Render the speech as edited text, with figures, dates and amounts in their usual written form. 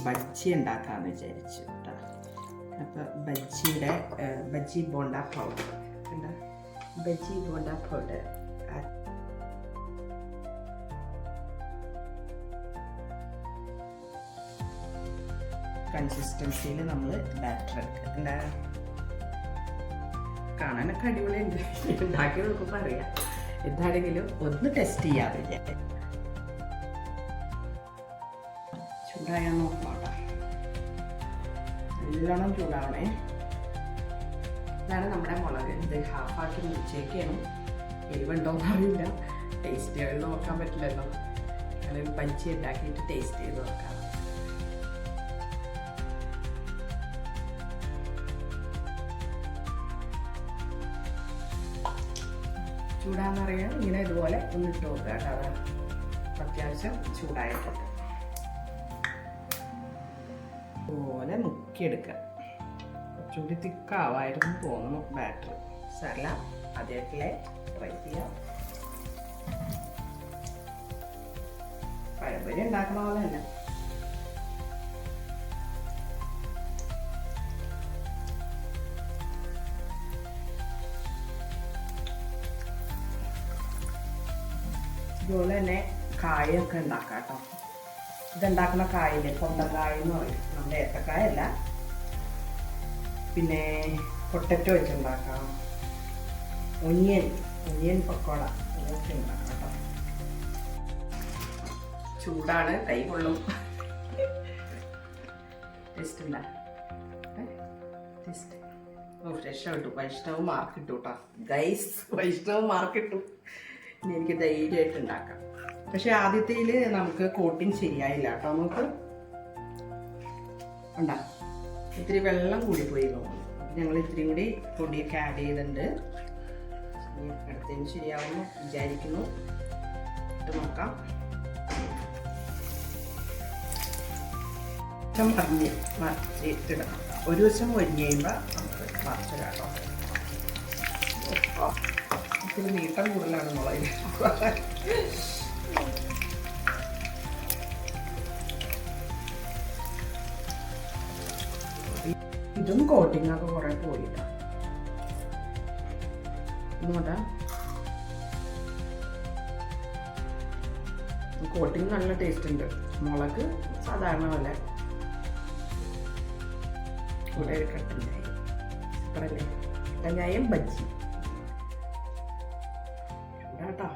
ബജ്ജി ഉണ്ടാക്കാമെന്ന് വിചാരിച്ചു കേട്ടോ. അപ്പോൾ ബജ്ജി ബോണ്ട പൗഡർ എന്താ ബജ്ജി ബോണ്ട പൗഡർ കൺസിസ്റ്റൻസിയിൽ നമ്മൾ ബാറ്റർ എടുക്കുക. എന്താ കാണാനൊക്കെ അടിപൊളിയുണ്ട്, ഉണ്ടാക്കി നോക്കുമ്പോൾ അറിയാം. എന്താണെങ്കിലും ഒന്ന് ടെസ്റ്റ് ചെയ്യാതെ ചൂടായാൽ നോക്കണോട്ടോ. നല്ലോണം ചൂടാവണേ. ഇതാണ് നമ്മുടെ മുളക്. ഇത് ഹാഫാക്കി മുറിച്ചേക്കാണ്. എരിവുണ്ടോയെന്ന് അറിയില്ല, ടേസ്റ്റ് ചെയ്ത് നോക്കാൻ പറ്റില്ലല്ലോ. ഞാനൊരു ബജ്ജി ഉണ്ടാക്കിയിട്ട് ടേസ്റ്റ് ചെയ്ത് നോക്കാം. ചൂടാന്നറിയാൻ ഇങ്ങനെ ഇതുപോലെ ഒന്ന് ഇട്ട് നോക്കുക കേട്ടോ. അത് അത്യാവശ്യം ചൂടായിട്ടുണ്ട്. ഇതുപോലെ മുക്കിയെടുക്കുക. കുറച്ചുകൂടി തിക്കാവായിരുന്നു തോന്നുന്നു ബാറ്റർ. സാരല്ല, അതേപോലെ ട്രൈ ചെയ്യാം. പഴംപൊരി ഉണ്ടാക്കണ പോലെ തന്നെ. ഇതുപോലെ തന്നെ കായൊക്കെ ഉണ്ടാക്കാം കേട്ടോ. ഇതുണ്ടാക്കുന്ന കായില്ലേ, കൊണ്ടക്കായ എന്ന് പറയും. നമ്മുടെ ഏത്തക്കായല്ല. പിന്നെ പൊട്ടറ്റോ വെച്ചുണ്ടാക്കാം. ഒനിയൻ പക്കോട ഇതൊക്കെ ഉണ്ടാക്കാം കേട്ടോ. ചൂടാണ്, കൈ കൊള്ളും. ടേസ്റ്റ് ഉണ്ടാ ടേസ്റ്റ്. ഫ്രഷ് കിട്ടും. വൈഷ്ണവ് മാർക്ക് ഇട്ടു കേട്ടോ ഗൈസ്. വൈഷ്ണവ് മാർക്ക് ഇട്ടു. ഇനി എനിക്ക് ധൈര്യമായിട്ട് ഉണ്ടാക്കാം. പക്ഷെ ആദ്യത്തേൽ നമുക്ക് കോട്ടിങ് ശരിയായില്ല കേട്ടോ. നമുക്ക് ഉണ്ടാക്കാം. ഇത്തിരി വെള്ളം കൂടിപ്പോയി തോന്നുന്നു. ഞങ്ങൾ ഇത്തിരി കൂടി പൊടിയൊക്കെ ആഡ് ചെയ്തിട്ടുണ്ട്. അടുത്തതിന് ശരിയാവുമെന്ന് വിചാരിക്കുന്നു. ഇട്ട് നോക്കാം. മറിച്ചിട്ടിടണം. ഒരു ദിവസം ഒഴിഞ്ഞ് കഴിയുമ്പോൾ നമുക്ക് മറിച്ചിടാം കേട്ടോ. ഇത്തിരി നീട്ടം കൂടുതലാണ് മുളകിൽ. ഇതും കോട്ടിങ് ഒക്കെ കുറെ പോയിട്ടാ. കോട്ടിങ് നല്ല ടേസ്റ്റ് ഉണ്ട്. മുളക് സാധാരണ പോലെ കൂടെ ഒരു കട്ടൻ ചായ. സൂപ്പറല്ലേ? കട്ടൻ ചായയും ബജ്ജി ചൂടാട്ടോ.